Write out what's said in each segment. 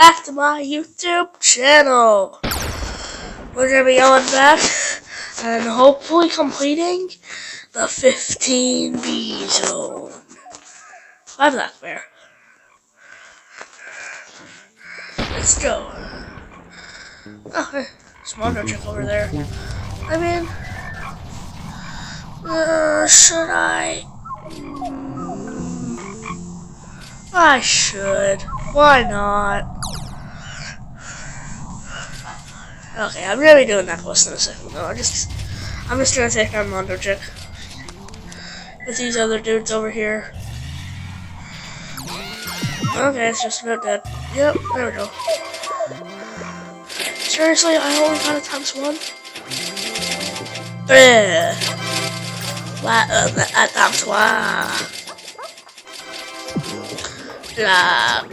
back to my YouTube channel. We're gonna be going back and hopefully completing the 15B zone. Bye, Black Bear. Let's go. Oh, hey, Smondo chick over there. I mean, should I? I should. Why not? Okay, I'm really doing that quest in a second though. I'm just gonna take on Mondo chick with these other dudes over here. Okay, it's just about dead. Yep, there we go. Seriously, I only got it ×1? Bleh. ×1. Black.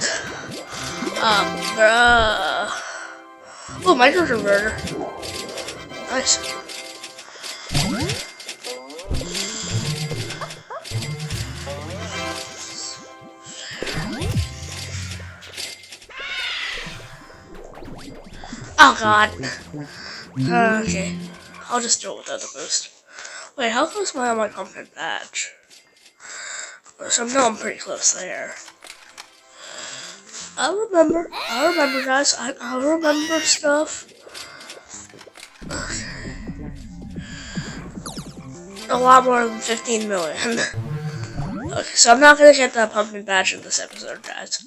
Bruh. Oh, micro converter. Nice. Oh god. Okay. I'll just do it without the boost. Wait, how close am I on my pumpkin patch? So I know I'm pretty close there. I'll remember guys, I'll remember stuff. A lot more than 15 million. Okay, so I'm not gonna get that pumpkin patch in this episode, guys.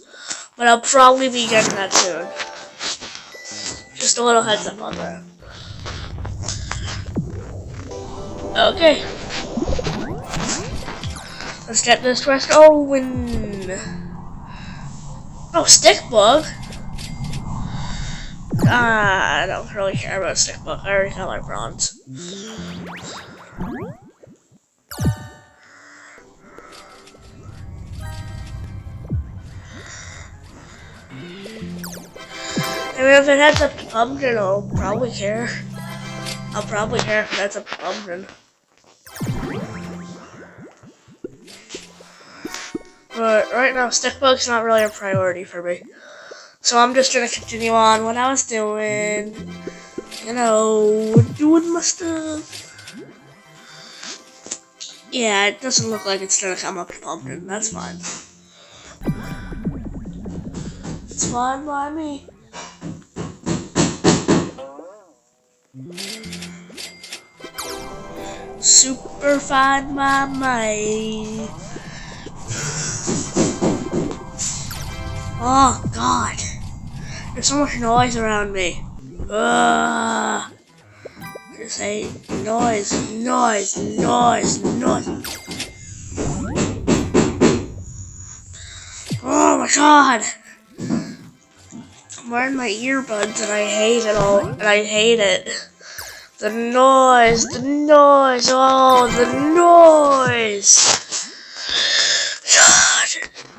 But I'll probably be getting that soon. Just a little heads up on that. Okay. Let's get this quest going. Oh, stick bug? I don't really care about stick bug. I already got my bronze. I mean, if it heads up to pumpkin, I'll probably care. I'll probably care if it heads up to pumpkin. But right now, stick bug's not really a priority for me. So I'm just gonna continue on what I was doing. You know, doing my stuff. Yeah, it doesn't look like it's gonna come up to pumpkin. That's fine. It's fine by me. Super fine by me. Oh god, there's so much noise around me. Just say noise. Oh my god, I'm wearing my earbuds and I hate it all. And I hate it. The noise. Oh, the noise. God,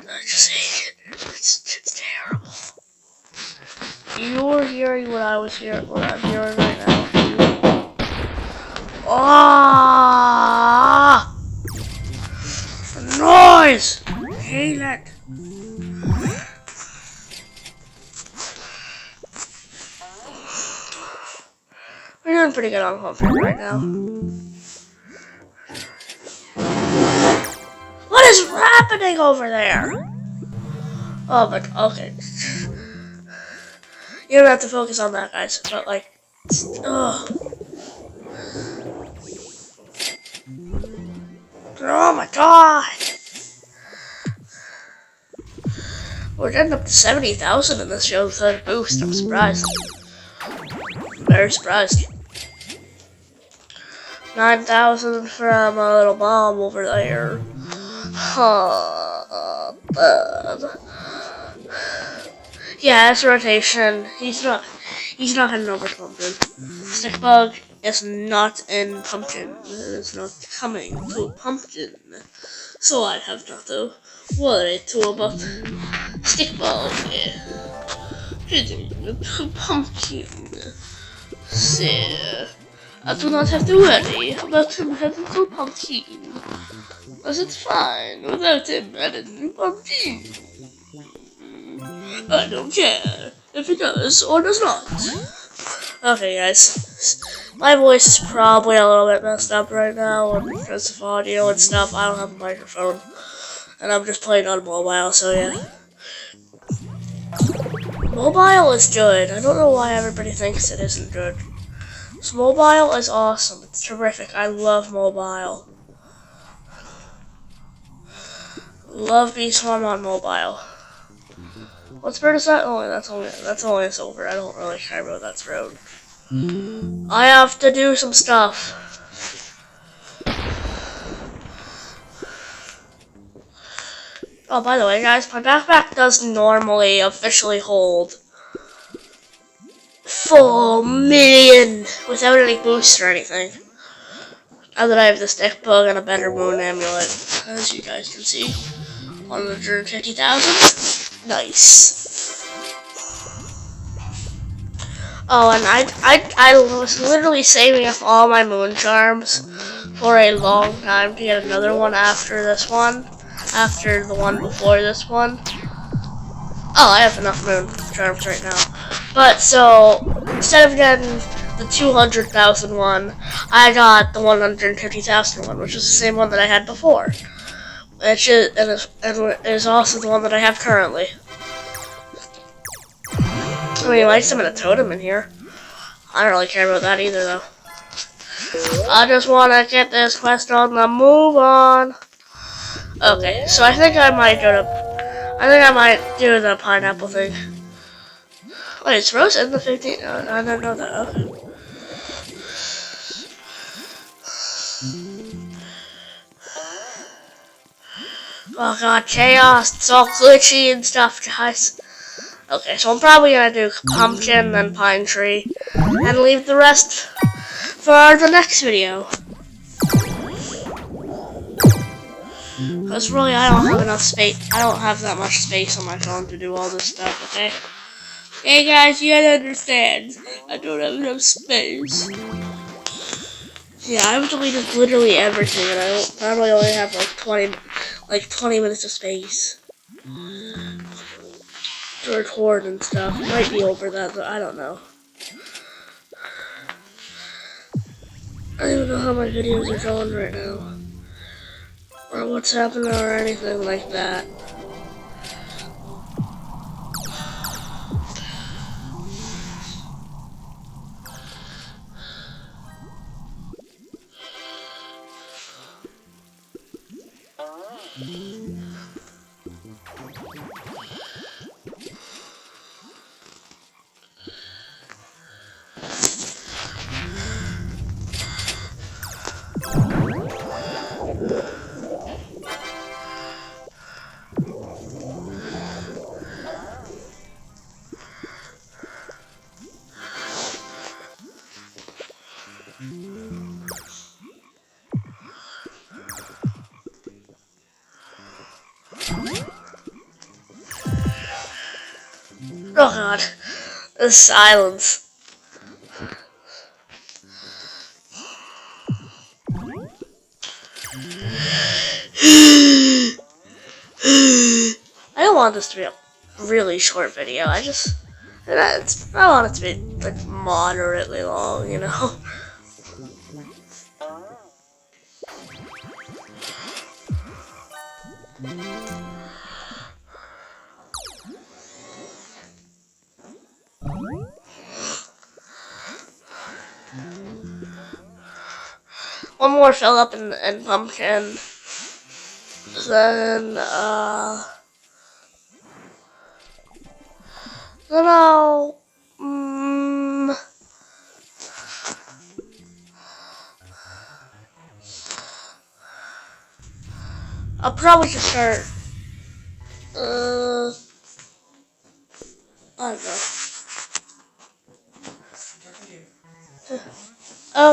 I just hate it. It's terrible. You're hearing what I'm hearing right now. Ah! The noise! I hate it. We're doing pretty good on pumpkin right now. What is happening over there? Oh, but okay. You don't have to focus on that, guys. But like, ugh. Oh my god! We're getting up to 70,000 in this show with a boost. I'm surprised. Very surprised. 9,000 from a little bomb over there. Yeah, it's rotation. He's not heading over to pumpkin. Stick bug is not in pumpkin. It is not coming to pumpkin. So I have not to worry too about stick bug heading to pumpkin. So I do not have to worry about him heading to pumpkin. Because it's fine without him heading to pumpkin. I don't care if it does or does not. Okay, guys. My voice is probably a little bit messed up right now because of audio and stuff. I don't have a microphone. And I'm just playing on mobile, so yeah. Mobile is good. I don't know why everybody thinks it isn't good. So mobile is awesome. It's terrific. I love mobile. Love B-Swarm on mobile. What bird is that? Oh, that's only a silver. I don't really care about that road. I have to do some stuff. Oh, by the way, guys, my backpack does normally officially hold 4 million without any boosts or anything. Now that I have the stick bug and a better moon amulet, as you guys can see, 150,000. Nice. Oh, and I was literally saving up all my moon charms for a long time to get another one after this one, after the one before this one. Oh, I have enough moon charms right now. But so instead of getting the 200,000 one, I got the 150,000 one, which is the same one that I had before. Which is also the one that I have currently. I mean, I summon a totem in here. I don't really care about that either, though. I just want to get this quest on the move on. Okay, so I think I might do the pineapple thing. Wait, it's Rose in the 15th? I don't know that. Okay. Oh god, chaos. It's all glitchy and stuff, guys. Okay, so I'm probably gonna do pumpkin and pine tree and leave the rest for the next video. Because really, I don't have enough space. I don't have that much space on my phone to do all this stuff, okay? Hey guys, you gotta understand. I don't have enough space. Yeah, I've deleted literally everything, and I probably only have like 20 minutes of space to record and stuff. It might be over that, but I don't know. I don't even know how my videos are going right now, or what's happening, or anything like that. Oh god, the silence. I don't want this to be a really short video. I want it to be like moderately long, you know. One more fill up in pumpkin. Then I'll probably just start I don't know.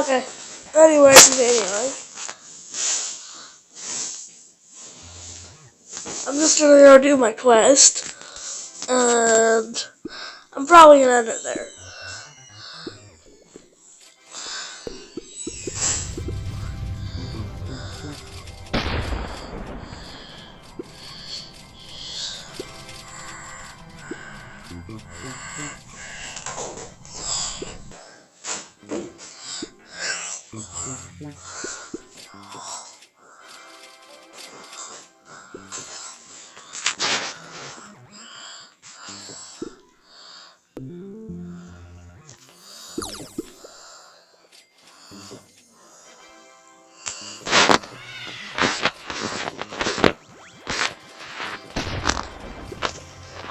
Okay. Anyway. I'm just gonna go do my quest, and I'm probably gonna end it there.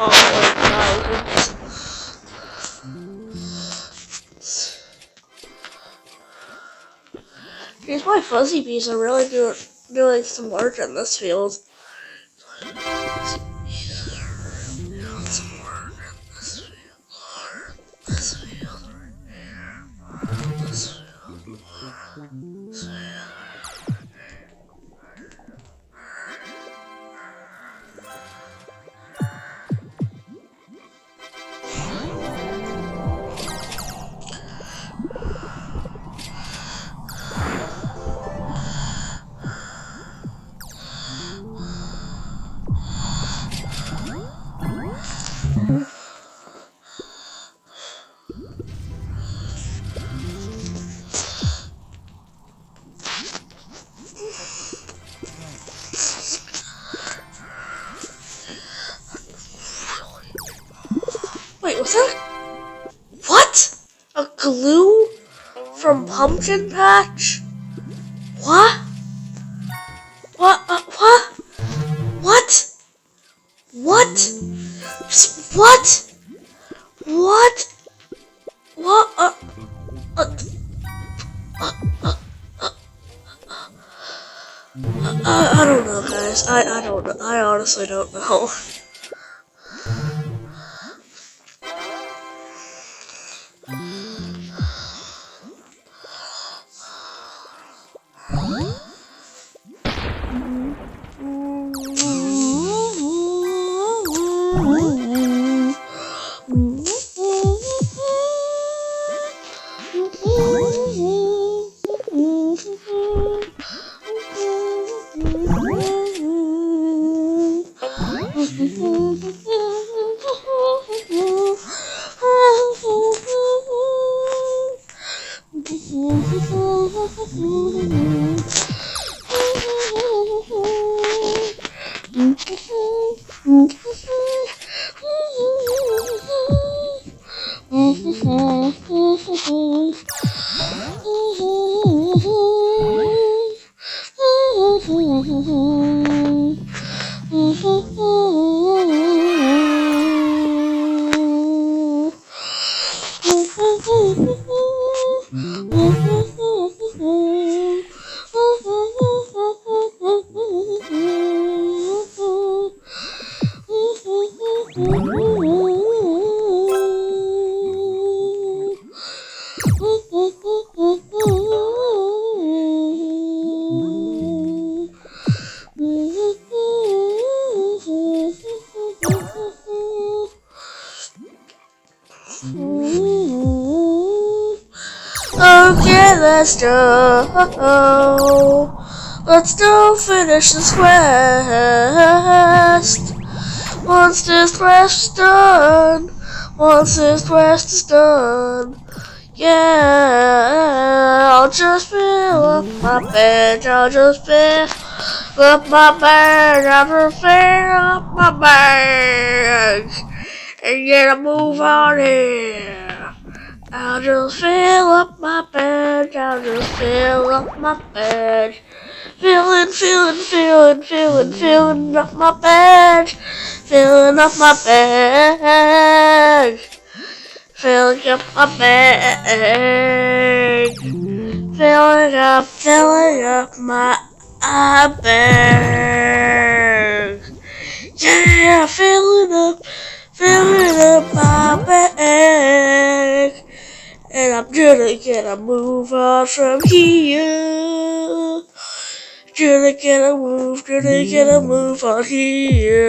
Oh my god. Geez, my fuzzy bees are really doing some work in this field. Wait, was that? What? A glue from Pumpkin Patch? What? What? What? What? What? What? What? What? I don't know, guys. I don't know. I honestly don't know. Okay, let's go finish this quest. Once this quest is done, yeah, I'll just fill up my bed, I'll just fill up my bag, and get a move on here. I'll just fill up my bed, filling up my bed, filling up my bed, filling up my bag, filling up my bag, filling up my bag, yeah, filling up my bag. And I'm gonna get a move on from here. Gonna get a move on here.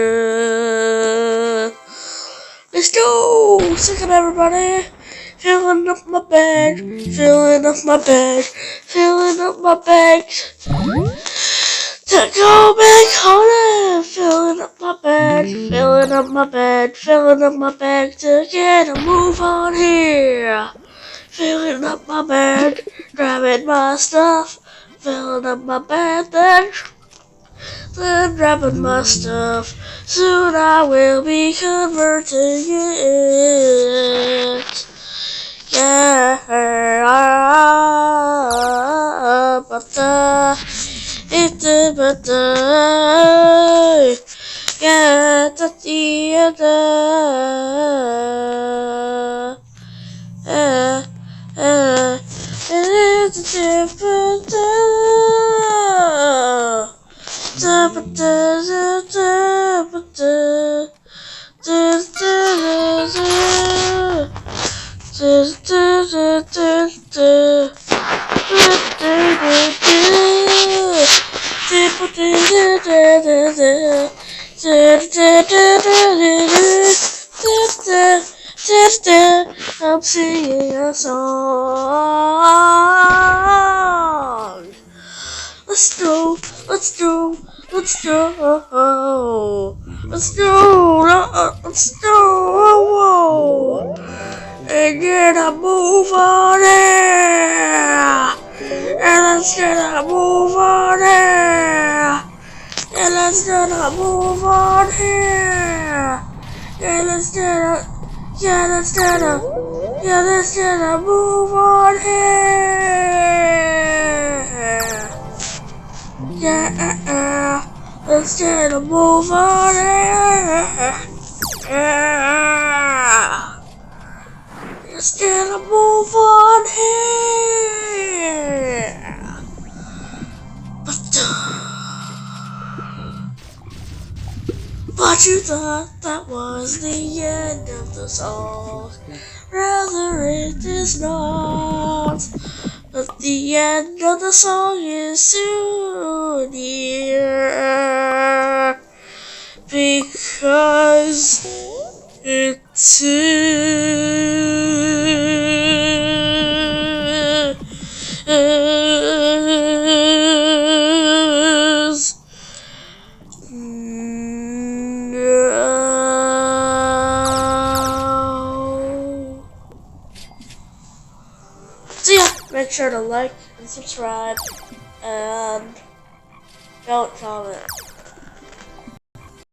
Let's go! Sing it, everybody! Filling up my bag, filling up my bag, filling up my bag. To go back home, filling up my bag, filling up my bed, filling up my bag to get a move on here. Filling up my bed, grabbing my stuff, filling up my bed, then grabbing my stuff. Soon I will be converting it. Yeah, but yeah, that's the end. It is a different I'm singing a song. Let's go, let's go, let's go, let's go, let's go, and get a move on it, and let's get a move on it, and let's get a move on here, and let's get a, yeah, let's get a, yeah, let's get a move on here. Yeah, let's get a move on it. Yeah, let's get a move on here. But you thought that was the end of the song. Rather it is not. But the end of the song is soon here, because it is now. So yeah, make sure to like and subscribe, and don't comment.